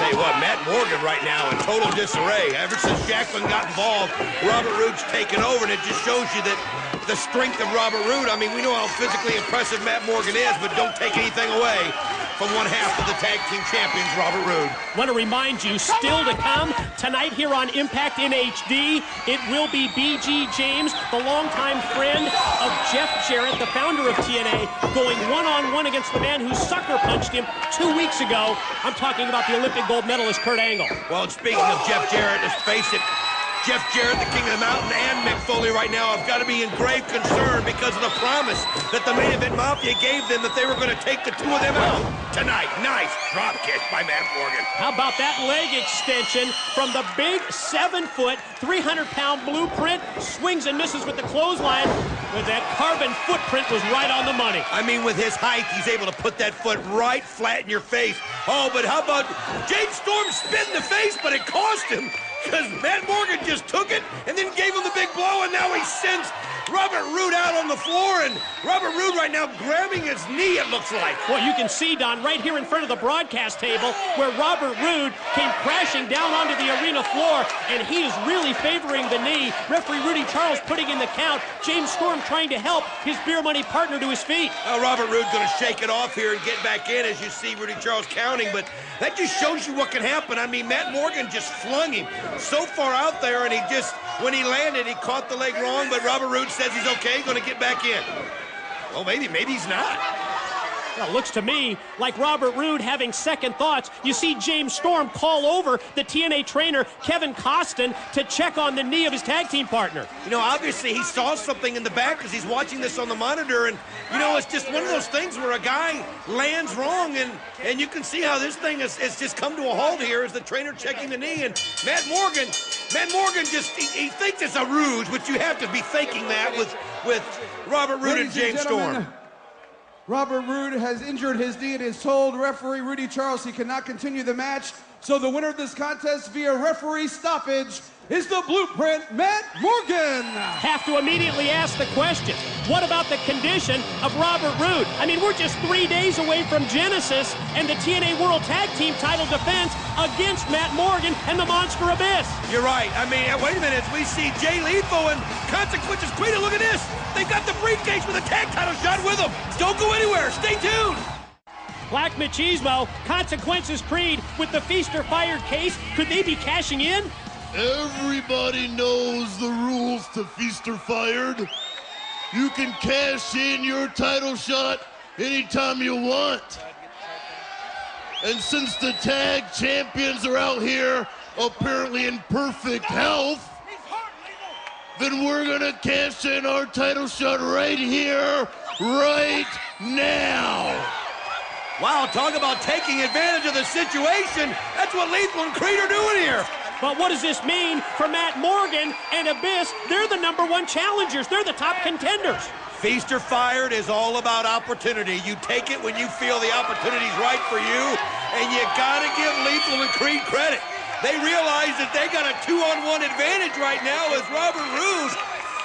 tell you what, Matt Morgan right now in total disarray. Ever since Jacqueline got involved, Robert Roode's taken over, and it just shows you that the strength of Robert Roode. I mean, we know how physically impressive Matt Morgan is, but don't take anything away from one half of the tag team champions, Robert Roode. Want to remind you, still to come tonight here on Impact in HD, it will be B.G. James, the longtime friend of Jeff Jarrett, the founder of TNA, going one-on-one against the man who sucker punched him 2 weeks ago. I'm talking about the Olympic gold medalist, Kurt Angle. Well, and speaking of Jeff Jarrett, let's face it, Jeff Jarrett, the King of the Mountain, and Mick Foley right now have got to be in grave concern because of the promise that the Main Event Mafia gave them that they were going to take the two of them out tonight. Nice drop kick by Matt Morgan. How about that leg extension from the big 7-foot, 300-pound Blueprint? Swings and misses with the clothesline, but that carbon footprint was right on the money. I mean, with his height, he's able to put that foot right flat in your face. Oh, but how about James Storm spit in the face, but it cost him, because Matt Morgan just took it and then gave him the big blow, and now he sends Robert Roode out on the floor, and Robert Roode right now grabbing his knee, it looks like. Well, you can see, Don, right here in front of the broadcast table where Robert Roode came crashing down onto the arena floor, and he is really favoring the knee. Referee Rudy Charles putting in the count. James Storm trying to help his beer money partner to his feet. Well, Robert Roode going to shake it off here and get back in as you see Rudy Charles counting, but that just shows you what can happen. I mean, Matt Morgan just flung him so far out there, and he just, when he landed, he caught the leg wrong, but Robert Roode says he's okay, going to get back in. Well, maybe he's not. Well, it looks to me like Robert Roode having second thoughts. You see James Storm call over the TNA trainer, Kevin Costin, to check on the knee of his tag team partner. You know, obviously he saw something in the back because he's watching this on the monitor, and, you know, it's just one of those things where a guy lands wrong, and you can see how this thing has just come to a halt here as the trainer checking the knee, and Matt Morgan just, he thinks it's a ruse, which you have to be thinking that with Robert Roode and James Storm. Robert Roode has injured his knee and has told referee Rudy Charles he cannot continue the match. So the winner of this contest via referee stoppage is the Blueprint, Matt Morgan. Have to immediately ask the question, what about the condition of Robert Roode? I mean, we're just 3 days away from Genesis and the TNA World Tag Team title defense against Matt Morgan and the Monster Abyss. You're right. I mean, wait a minute. We see Jay Lethal and Consequences Creed. Look at this. They've got the briefcase with a tag title shot with them. Don't go anywhere. Stay tuned. Black Machismo, Consequences Creed with the Feast or Fired case. Could they be cashing in? Everybody knows the rules to Feast or Fired. You can cash in your title shot anytime you want. And since the tag champions are out here apparently in perfect health, then we're gonna cash in our title shot right here, right now. Wow, talk about taking advantage of the situation. That's what Lethal and Creed are doing here. But what does this mean for Matt Morgan and Abyss? They're the #1 challengers. They're the top contenders. Feast or Fired is all about opportunity. You take it when you feel the opportunity's right for you, and you gotta give Lethal and Creed credit. They realize that they got a 2-on-1 advantage right now as Robert Roode.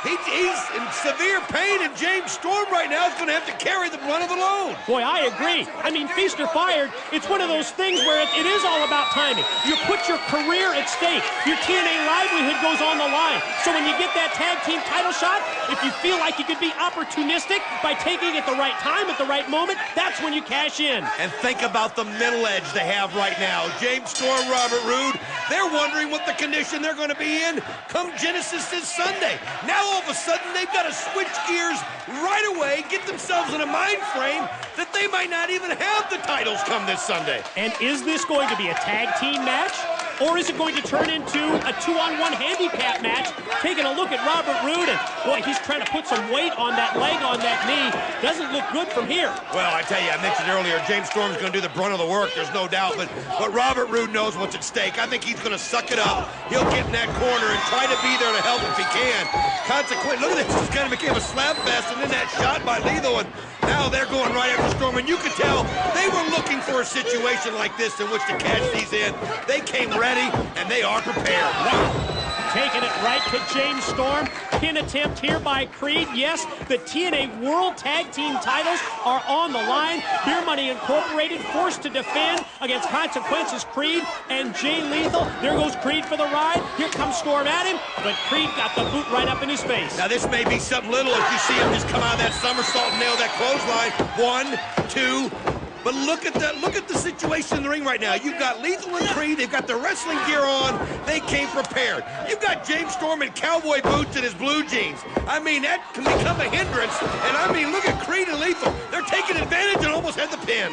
He's in severe pain, and James Storm right now is going to have to carry the brunt of the load. Boy, I agree. I mean, Feast or Fired, it's one of those things where it is all about timing. You put your career at stake. Your TNA livelihood goes on the line. So when you get that tag team title shot, if you feel like you could be opportunistic by taking it at the right time, at the right moment, that's when you cash in. And think about the mental edge they have right now. James Storm, Robert Roode, they're wondering what the condition they're going to be in come Genesis this Sunday. Now all of a sudden they've got to switch gears right away, get themselves in a mind frame that they might not even have the titles come this Sunday. And is this going to be a tag team match? Or is it going to turn into a 2-on-1 handicap match? Taking a look at Robert Roode, and boy, he's trying to put some weight on that leg, on that knee. Doesn't look good from here. Well, I tell you, I mentioned earlier, James Storm's going to do the brunt of the work, there's no doubt, but Robert Roode knows what's at stake. I think he's going to suck it up. He'll get in that corner and try to be there to help if he can. Consequently, look at this, this kind of became a slap fest, and then that shot by Lethal, and now they're going right after Storm, and you could tell they were looking for a situation like this in which to catch these in. They came ready, and they are prepared. Wow. Taking it right to James Storm. pin attempt here by Creed. Yes, the TNA World Tag Team titles are on the line. Beer Money Incorporated forced to defend against Consequences Creed and Jay Lethal. There goes Creed for the ride. Here comes Storm at him, but Creed got the boot right up in his face. Now this may be something little if you see him just come out of that somersault and nail that clothesline. 1, 2. But look at the situation in the ring right now. You've got Lethal and Creed. They've got their wrestling gear on. They came prepared. You've got James Storm in cowboy boots and his blue jeans. I mean, that can become a hindrance. And I mean, look at Creed and Lethal. They're taking advantage and almost had the pin.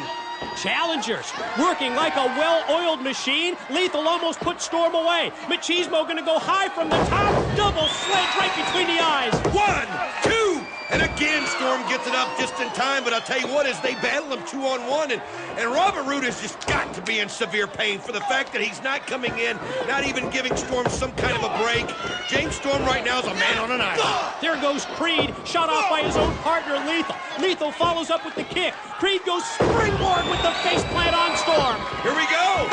Challengers working like a well-oiled machine. Lethal almost put Storm away. Machismo going to go high from the top. Double sledge right between the eyes. 1, 2. And again, Storm gets it up just in time, but I'll tell you what, as they battle him 2-on-1, and Robert Roode has just got to be in severe pain for the fact that he's not coming in, not even giving Storm some kind of a break. James Storm right now is a man on an island. There goes Creed, shot off by his own partner, Lethal. Lethal follows up with the kick. Creed goes springboard with the face plant on Storm. Here we go.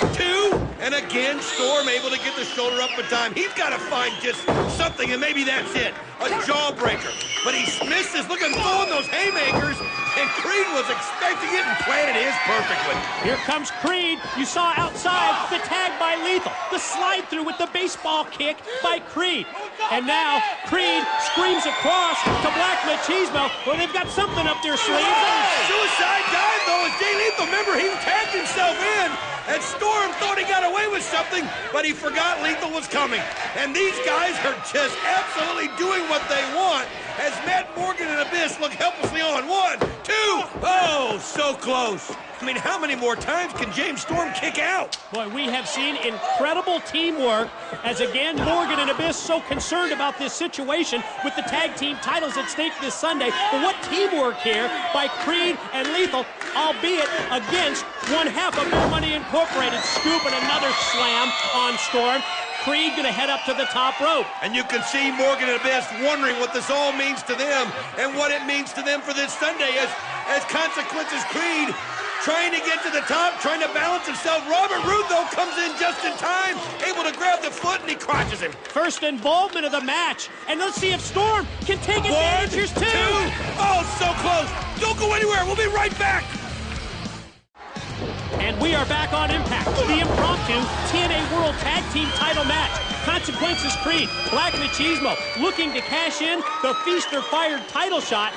1, 2, and again, Storm able to get the shoulder up in time. He's got to find just something, and maybe that's it, a jawbreaker. But he misses. Look at him throwing those haymakers, and Creed was expecting it and planted his perfectly. Here comes Creed. You saw outside the tag by Lethal. The slide through with the baseball kick by Creed. And now Creed screams across to Black Machismo. Well, they've got something up their sleeves. Suicide dive, though, as Jay Lethal, remember, he tagged himself in, and Storm thought he got away with something, but he forgot Lethal was coming. And these guys are just absolutely doing what they want as Matt Morgan and Abyss look helplessly on. 1, 2, oh, so close. I mean, how many more times can James Storm kick out? Boy, we have seen incredible teamwork as, again, Morgan and Abyss so concerned about this situation with the tag team titles at stake this Sunday. But what teamwork here by Creed and Lethal, albeit against one half of Beer Money Incorporated. Scoop and another slam on Storm. Creed going to head up to the top rope. And you can see Morgan and Abyss wondering what this all means to them and what it means to them for this Sunday as Consequences Creed trying to get to the top, trying to balance himself. Robert Roode, though, comes in just in time, able to grab the foot, and he crotches him. First involvement of the match. And let's see if Storm can take advantage. Here's 2. Oh, so close. Don't go anywhere. We'll be right back. And we are back on Impact. The impromptu TNA World Tag Team title match. Consequences Creed, Black Machismo looking to cash in the Feast or Fired title shot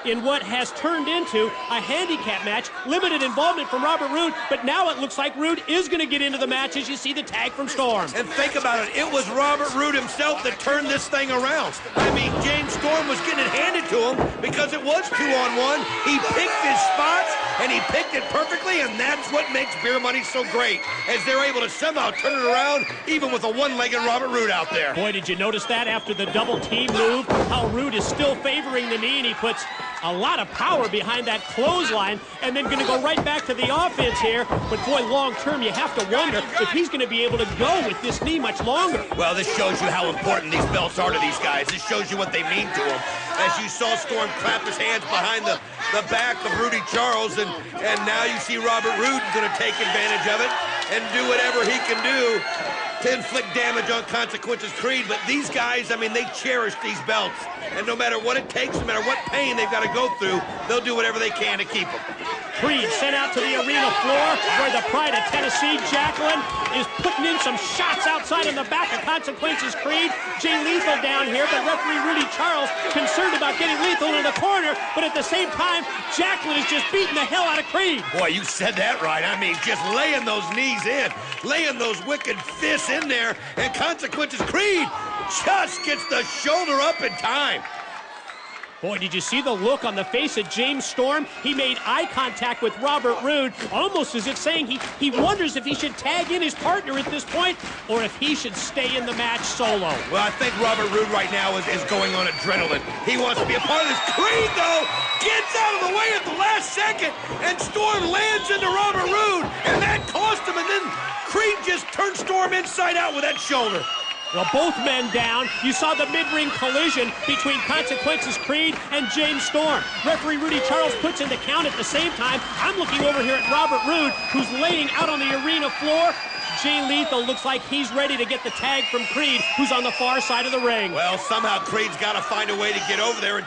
in what has turned into a handicap match. Limited involvement from Robert Roode, but now it looks like Roode is going to get into the match as you see the tag from Storm. And think about it, it was Robert Roode himself that turned this thing around. I mean, James Storm was getting it handed to him because it was 2-on-1. He picked his spots, and he picked it perfectly, and that's what makes Beer Money so great, as they're able to somehow turn it around, even with a one-legged Robert Roode out there. Boy, did you notice that after the double team move, how Roode is still favoring the knee, and he puts a lot of power behind that clothesline, and then going to go right back to the offense here. But boy, long term, you have to wonder if he's going to be able to go with this knee much longer. Well, this shows you how important these belts are to these guys. This shows you what they mean to them. As you saw Storm clap his hands behind the back of Rudy Charles, and now you see Robert Roode going to take advantage of it and do whatever he can do to inflict damage on Consequences Creed. But these guys, I mean, they cherish these belts. And no matter what it takes, no matter what pain they've got to go through, they'll do whatever they can to keep them. Creed sent out to the arena floor where the pride of Tennessee, Jacqueline, is putting in some shots outside in the back of Consequences Creed. Jay Lethal down here, but referee Rudy Charles concerned about getting Lethal in the corner, but at the same time, Jacqueline is just beating the hell out of Creed. Boy, you said that right. I mean, just laying those knees in, laying those wicked fists in there, and Consequences Creed just gets the shoulder up in time. Boy, did you see the look on the face of James Storm? He made eye contact with Robert Roode, almost as if saying he wonders if he should tag in his partner at this point, or if he should stay in the match solo. Well, I think Robert Roode right now is going on adrenaline. He wants to be a part of this. Creed, though, gets out of the way at the last second, and Storm lands into Robert Roode, and that cost him, and then Creed just turned Storm inside out with that shoulder. Well, both men down. You saw the mid-ring collision between Consequences Creed and James Storm. Referee Rudy Charles puts in the count at the same time. I'm looking over here at Robert Roode, who's laying out on the arena floor. Jay Lethal looks like he's ready to get the tag from Creed, who's on the far side of the ring. Well, somehow Creed's got to find a way to get over there and